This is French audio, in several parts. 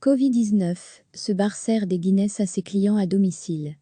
Covid-19, ce bar sert des Guinness à ses clients à domicile.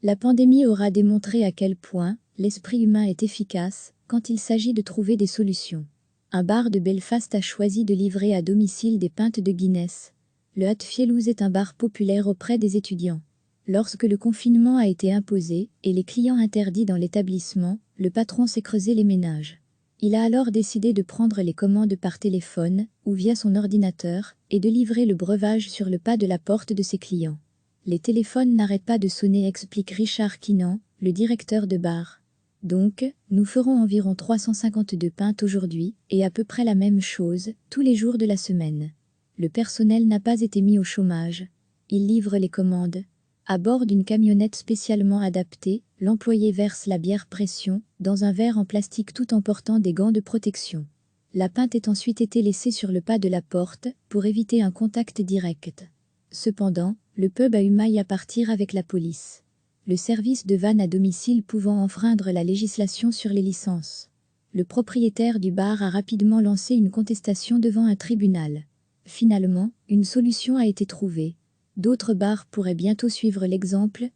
La pandémie aura démontré à quel point l'esprit humain est efficace quand il s'agit de trouver des solutions. Un bar de Belfast a choisi de livrer à domicile des pintes de Guinness. Le Hatfields est un bar populaire auprès des étudiants. Lorsque le confinement a été imposé et les clients interdits dans l'établissement, le patron s'est creusé les ménages. Il a alors décidé de prendre les commandes par téléphone ou via son ordinateur et de livrer le breuvage sur le pas de la porte de ses clients. Les téléphones n'arrêtent pas de sonner, explique Richard Kinnan, le directeur de bar. Donc, nous ferons environ 352 pintes aujourd'hui et à peu près la même chose tous les jours de la semaine. Le personnel n'a pas été mis au chômage. Il livre les commandes. À bord d'une camionnette spécialement adaptée, l'employé verse la bière pression dans un verre en plastique tout en portant des gants de protection. La pinte est ensuite été laissée sur le pas de la porte pour éviter un contact direct. Cependant, le pub a eu maille à partir avec la police. Le service de vanne à domicile pouvant enfreindre la législation sur les licences. Le propriétaire du bar a rapidement lancé une contestation devant un tribunal. Finalement, une solution a été trouvée. D'autres bars pourraient bientôt suivre l'exemple.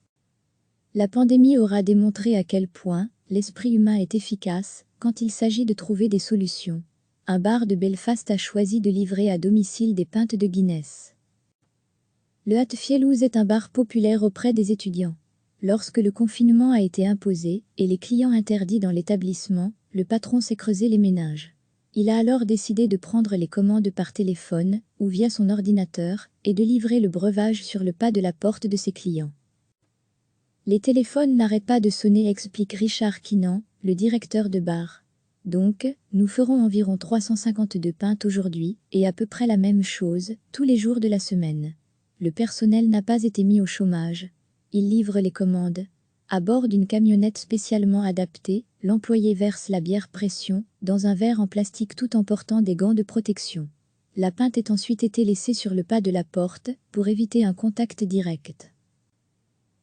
La pandémie aura démontré à quel point l'esprit humain est efficace quand il s'agit de trouver des solutions. Un bar de Belfast a choisi de livrer à domicile des pintes de Guinness. Le Hatfields est un bar populaire auprès des étudiants. Lorsque le confinement a été imposé et les clients interdits dans l'établissement, le patron s'est creusé les ménages. Il a alors décidé de prendre les commandes par téléphone ou via son ordinateur et de livrer le breuvage sur le pas de la porte de ses clients. Les téléphones n'arrêtent pas de sonner, explique Richard Kinnan, le directeur de bar. Donc, nous ferons environ 352 pintes aujourd'hui et à peu près la même chose tous les jours de la semaine. Le personnel n'a pas été mis au chômage. Il livre les commandes. À bord d'une camionnette spécialement adaptée, l'employé verse la bière pression dans un verre en plastique tout en portant des gants de protection. La pinte est ensuite été laissée sur le pas de la porte pour éviter un contact direct.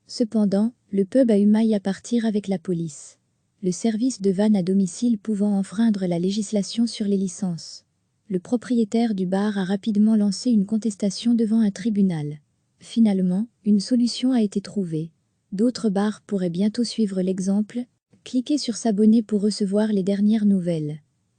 Cependant, le pub a eu maille à partir avec la police. Le service de vanne à domicile pouvant enfreindre la législation sur les licences. Le propriétaire du bar a rapidement lancé une contestation devant un tribunal. Finalement, une solution a été trouvée. D'autres bars pourraient bientôt suivre l'exemple. Cliquez sur s'abonner pour recevoir les dernières nouvelles.